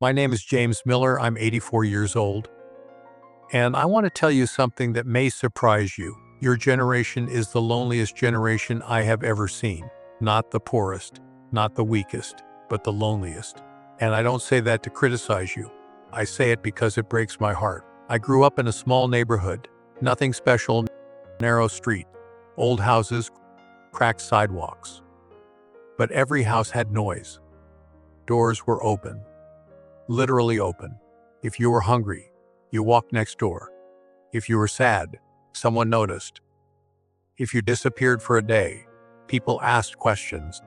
My name is James Miller. I'm 84 years old. And I want to tell you something that may surprise you. Your generation is the loneliest generation I have ever seen. Not the poorest, not the weakest, but the loneliest. And I don't say that to criticize you. I say it because it breaks my heart. I grew up in a small neighborhood. Nothing special, narrow street, old houses, cracked sidewalks. But every house had noise. Doors were open. Literally open. If you were hungry, you walked next door. If you were sad, someone noticed. If you disappeared for a day, people asked questions.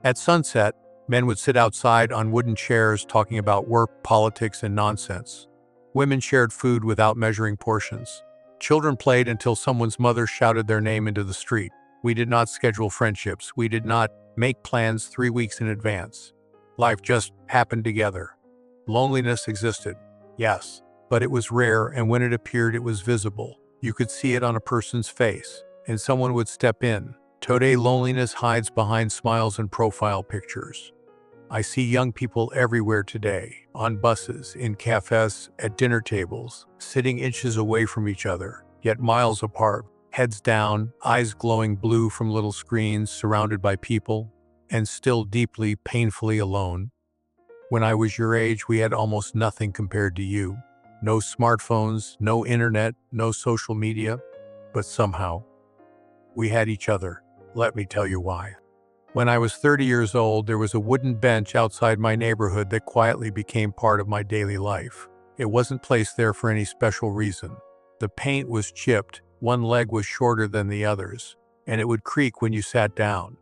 At sunset, men would sit outside on wooden chairs talking about work, politics, and nonsense. Women shared food without measuring portions. Children played until someone's mother shouted their name into the street. We did not schedule friendships. We did not make plans 3 weeks in advance. Life just happened together. Loneliness existed, yes, but it was rare, and when it appeared, it was visible. You could see it on a person's face, and someone would step in. Today, loneliness hides behind smiles and profile pictures. I see young people everywhere today, on buses, in cafes, at dinner tables, sitting inches away from each other, yet miles apart, heads down, eyes glowing blue from little screens, surrounded by people, and still deeply, painfully alone. When I was your age, we had almost nothing compared to you. No smartphones, no internet, no social media, but somehow, we had each other. Let me tell you why. When I was 30 years old, there was a wooden bench outside my neighborhood that quietly became part of my daily life. It wasn't placed there for any special reason. The paint was chipped, one leg was shorter than the others, and it would creak when you sat down.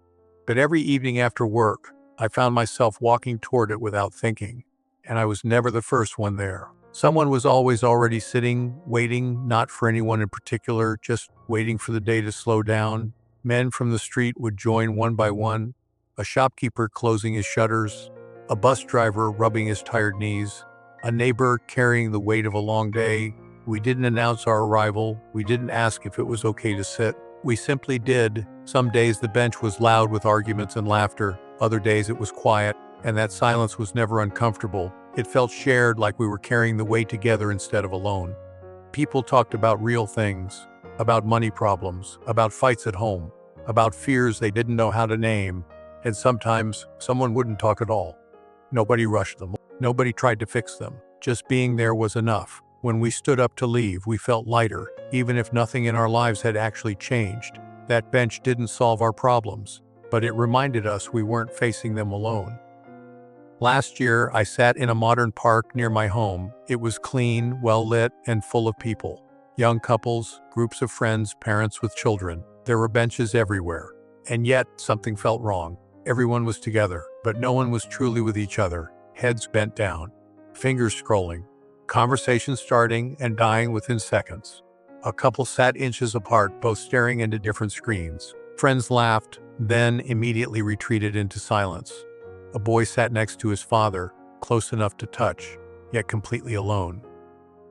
But every evening after work, I found myself walking toward it without thinking, and I was never the first one there. Someone was always already sitting, waiting, not for anyone in particular, just waiting for the day to slow down. Men from the street would join one by one, a shopkeeper closing his shutters, a bus driver rubbing his tired knees, a neighbor carrying the weight of a long day. We didn't announce our arrival. We didn't ask if it was okay to sit. We simply did. Some days the bench was loud with arguments and laughter. Other days it was quiet, and that silence was never uncomfortable. It felt shared, like we were carrying the weight together instead of alone. People talked about real things, about money problems, about fights at home, about fears they didn't know how to name, and sometimes someone wouldn't talk at all. Nobody rushed them. Nobody tried to fix them. Just being there was enough. When we stood up to leave, we felt lighter, even if nothing in our lives had actually changed. That bench didn't solve our problems, but it reminded us we weren't facing them alone. Last year, I sat in a modern park near my home. It was clean, well-lit, and full of people. Young couples, groups of friends, parents with children. There were benches everywhere. And yet, something felt wrong. Everyone was together, but no one was truly with each other. Heads bent down, fingers scrolling, conversations starting and dying within seconds. A couple sat inches apart, both staring into different screens. Friends laughed, then immediately retreated into silence. A boy sat next to his father, close enough to touch, yet completely alone.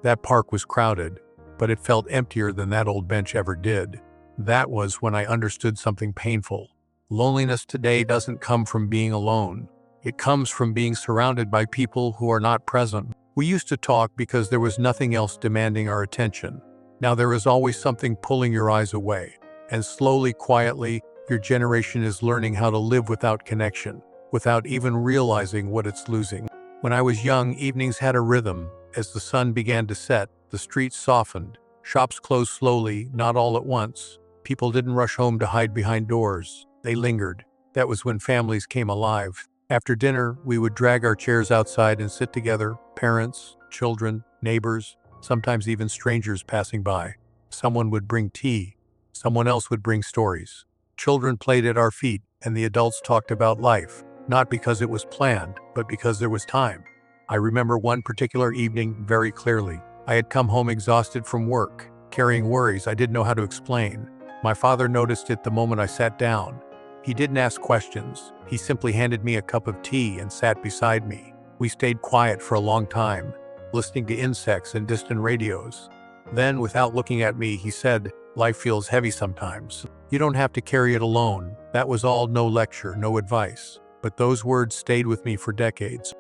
That park was crowded, but it felt emptier than that old bench ever did. That was when I understood something painful. Loneliness today doesn't come from being alone. It comes from being surrounded by people who are not present. We used to talk because there was nothing else demanding our attention. Now there is always something pulling your eyes away. And slowly, quietly, your generation is learning how to live without connection, without even realizing what it's losing. When I was young, evenings had a rhythm. As the sun began to set, the streets softened. Shops closed slowly, not all at once. People didn't rush home to hide behind doors. They lingered. That was when families came alive. After dinner, we would drag our chairs outside and sit together, parents, children, neighbors, sometimes even strangers passing by. Someone would bring tea. Someone else would bring stories. Children played at our feet, and the adults talked about life, not because it was planned, but because there was time. I remember one particular evening very clearly. I had come home exhausted from work, carrying worries I didn't know how to explain. My father noticed it the moment I sat down. He didn't ask questions. He simply handed me a cup of tea and sat beside me. We stayed quiet for a long time, listening to insects and distant radios. Then, without looking at me, he said, "Life feels heavy sometimes. You don't have to carry it alone." That was all, no lecture, no advice. But those words stayed with me for decades.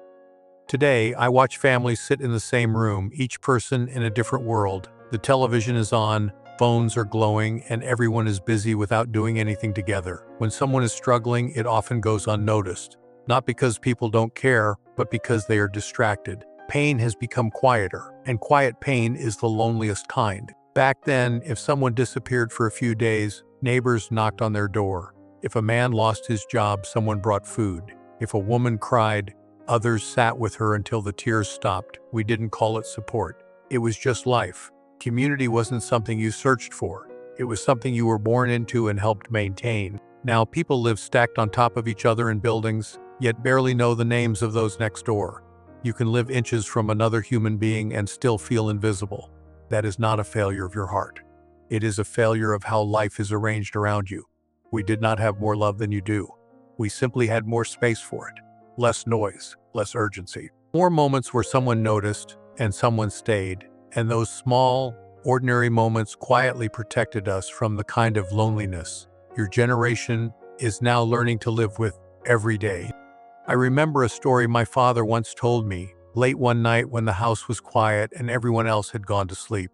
Today, I watch families sit in the same room, each person in a different world. The television is on, phones are glowing, and everyone is busy without doing anything together. When someone is struggling, it often goes unnoticed. Not because people don't care, but because they are distracted. Pain has become quieter, and quiet pain is the loneliest kind. Back then, if someone disappeared for a few days, neighbors knocked on their door. If a man lost his job, someone brought food. If a woman cried, others sat with her until the tears stopped. We didn't call it support. It was just life. Community wasn't something you searched for. It was something you were born into and helped maintain. Now people live stacked on top of each other in buildings, yet barely know the names of those next door. You can live inches from another human being and still feel invisible. That is not a failure of your heart. It is a failure of how life is arranged around you. We did not have more love than you do. We simply had more space for it. Less noise, less urgency. More moments where someone noticed and someone stayed, and those small, ordinary moments quietly protected us from the kind of loneliness your generation is now learning to live with every day. I remember a story my father once told me, late one night when the house was quiet and everyone else had gone to sleep.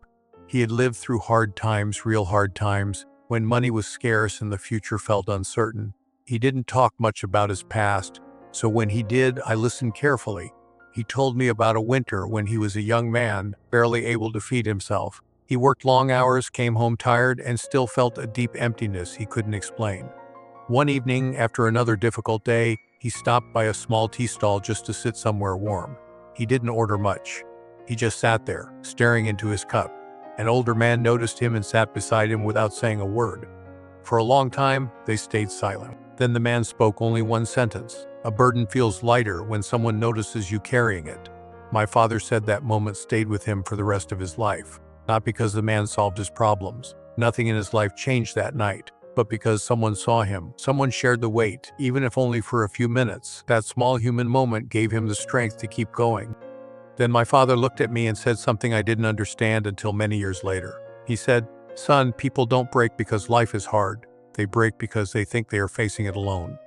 He had lived through hard times, real hard times, when money was scarce and the future felt uncertain. He didn't talk much about his past, so when he did, I listened carefully. He told me about a winter when he was a young man, barely able to feed himself. He worked long hours, came home tired, and still felt a deep emptiness he couldn't explain. One evening, after another difficult day, he stopped by a small tea stall just to sit somewhere warm. He didn't order much. He just sat there, staring into his cup. An older man noticed him and sat beside him without saying a word. For a long time, they stayed silent. Then the man spoke only one sentence. "A burden feels lighter when someone notices you carrying it." My father said that moment stayed with him for the rest of his life. Not because the man solved his problems. Nothing in his life changed that night. But because someone saw him, someone shared the weight, even if only for a few minutes. That small human moment gave him the strength to keep going. Then my father looked at me and said something I didn't understand until many years later. He said, "Son, people don't break because life is hard. They break because they think they are facing it alone."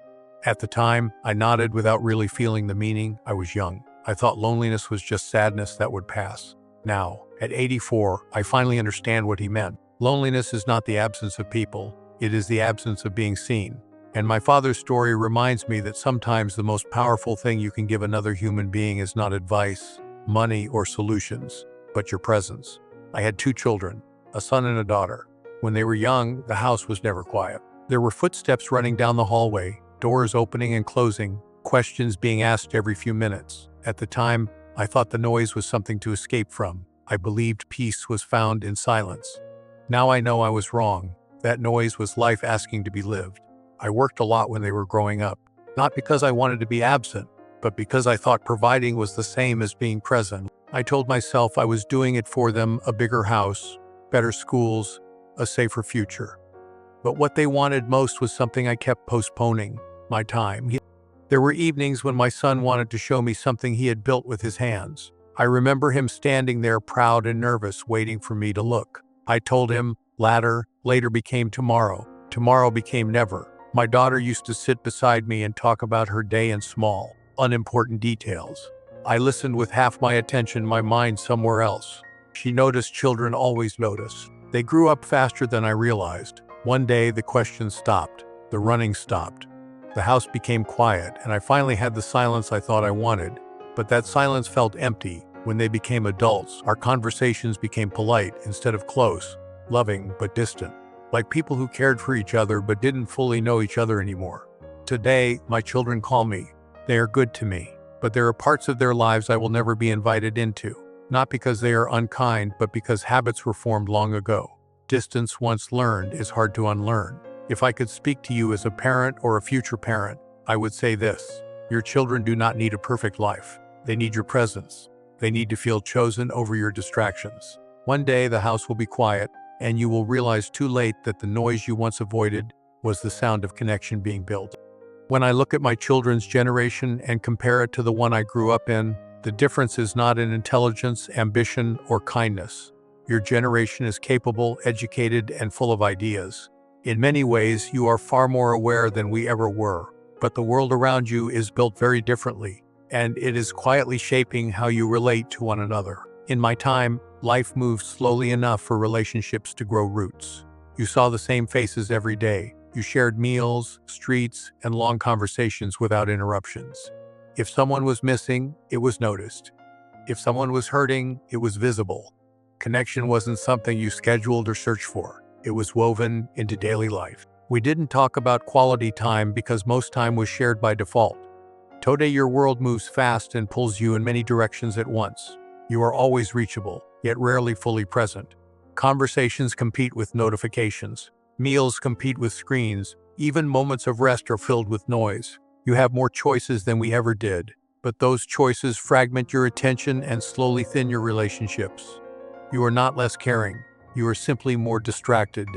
At the time, I nodded without really feeling the meaning. I was young. I thought loneliness was just sadness that would pass. Now, at 84, I finally understand what he meant. Loneliness is not the absence of people. It is the absence of being seen. And my father's story reminds me that sometimes the most powerful thing you can give another human being is not advice, money, or solutions, but your presence. I had 2 children, a son and a daughter. When they were young, the house was never quiet. There were footsteps running down the hallway, doors opening and closing, questions being asked every few minutes. At the time, I thought the noise was something to escape from. I believed peace was found in silence. Now I know I was wrong. That noise was life asking to be lived. I worked a lot when they were growing up, not because I wanted to be absent, but because I thought providing was the same as being present. I told myself I was doing it for them: a bigger house, better schools, a safer future. But what they wanted most was something I kept postponing: my time. There were evenings when my son wanted to show me something he had built with his hands. I remember him standing there proud and nervous, waiting for me to look. I told him, later became tomorrow. Tomorrow became never. My daughter used to sit beside me and talk about her day in small, unimportant details. I listened with half my attention, my mind somewhere else. She noticed children always notice. They grew up faster than I realized. One day the questions stopped. The running stopped. The house became quiet, and I finally had the silence I thought I wanted. But that silence felt empty. When they became adults, our conversations became polite instead of close, loving but distant, like people who cared for each other but didn't fully know each other anymore. Today, my children call me. They are good to me, but there are parts of their lives I will never be invited into, not because they are unkind, but because habits were formed long ago. Distance once learned is hard to unlearn. If I could speak to you as a parent or a future parent, I would say this: your children do not need a perfect life. They need your presence. They need to feel chosen over your distractions. One day the house will be quiet, and you will realize too late that the noise you once avoided was the sound of connection being built. When I look at my children's generation and compare it to the one I grew up in, the difference is not in intelligence, ambition, or kindness. Your generation is capable, educated, and full of ideas. In many ways, you are far more aware than we ever were, but the world around you is built very differently. and it is quietly shaping how you relate to one another. In my time, life moved slowly enough for relationships to grow roots. You saw the same faces every day. You shared meals, streets, and long conversations without interruptions. If someone was missing, it was noticed. If someone was hurting, it was visible. Connection wasn't something you scheduled or searched for. It was woven into daily life. We didn't talk about quality time because most time was shared by default. Today, your world moves fast and pulls you in many directions at once. You are always reachable, yet rarely fully present. Conversations compete with notifications. Meals compete with screens. Even moments of rest are filled with noise. You have more choices than we ever did, but those choices fragment your attention and slowly thin your relationships. You are not less caring. You are simply more distracted.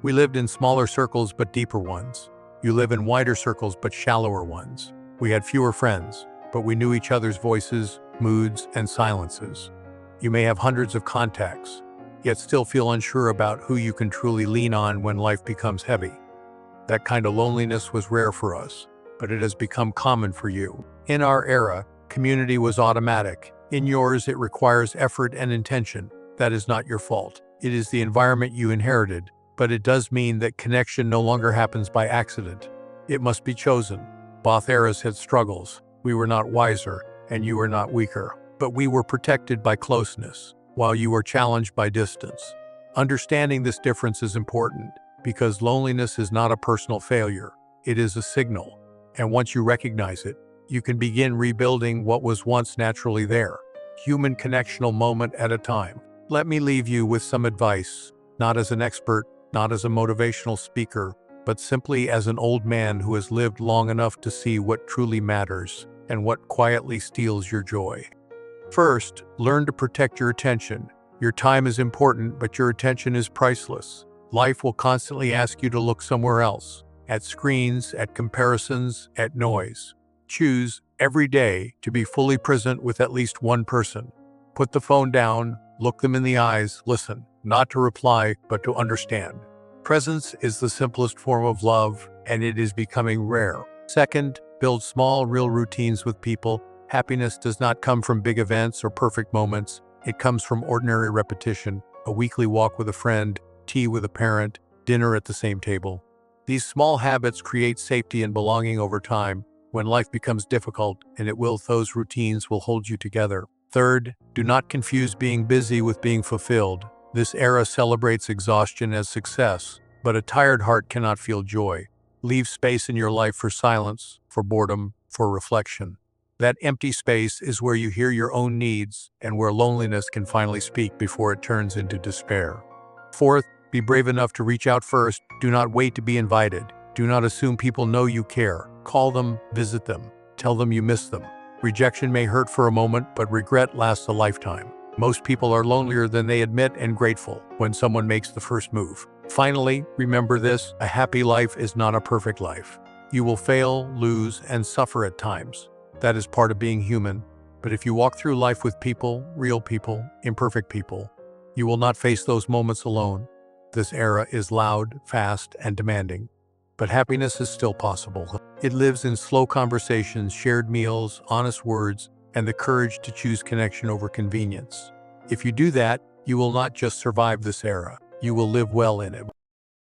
We lived in smaller circles but deeper ones. You live in wider circles but shallower ones. We had fewer friends, but we knew each other's voices, moods, and silences. You may have hundreds of contacts, yet still feel unsure about who you can truly lean on when life becomes heavy. That kind of loneliness was rare for us, but it has become common for you. In our era, community was automatic. In yours, it requires effort and intention. That is not your fault. It is the environment you inherited, but it does mean that connection no longer happens by accident. It must be chosen. Both eras had struggles. We were not wiser, and you were not weaker. But we were protected by closeness, while you were challenged by distance. Understanding this difference is important, because loneliness is not a personal failure. It is a signal. And once you recognize it, you can begin rebuilding what was once naturally there. Human connectional moment at a time. Let me leave you with some advice, not as an expert, not as a motivational speaker, but simply as an old man who has lived long enough to see what truly matters and what quietly steals your joy. First, learn to protect your attention. Your time is important, but your attention is priceless. Life will constantly ask you to look somewhere else, at screens, at comparisons, at noise. Choose every day to be fully present with at least one person. Put the phone down, look them in the eyes, listen, not to reply, but to understand. Presence is the simplest form of love, and it is becoming rare. Second, build small, real routines with people. Happiness does not come from big events or perfect moments. It comes from ordinary repetition, a weekly walk with a friend, tea with a parent, dinner at the same table. These small habits create safety and belonging over time. When life becomes difficult, and it will, those routines will hold you together. Third, do not confuse being busy with being fulfilled. This era celebrates exhaustion as success, but a tired heart cannot feel joy. Leave space in your life for silence, for boredom, for reflection. That empty space is where you hear your own needs and where loneliness can finally speak before it turns into despair. Fourth, be brave enough to reach out first. Do not wait to be invited. Do not assume people know you care. Call them, visit them, tell them you miss them. Rejection may hurt for a moment, but regret lasts a lifetime. Most people are lonelier than they admit and grateful when someone makes the first move. Finally, remember this: a happy life is not a perfect life. You will fail, lose, and suffer at times. That is part of being human. But if you walk through life with people, real people, imperfect people, you will not face those moments alone. This era is loud, fast, and demanding. But happiness is still possible. It lives in slow conversations, shared meals, honest words, and the courage to choose connection over convenience. If you do that, you will not just survive this era, you will live well in it.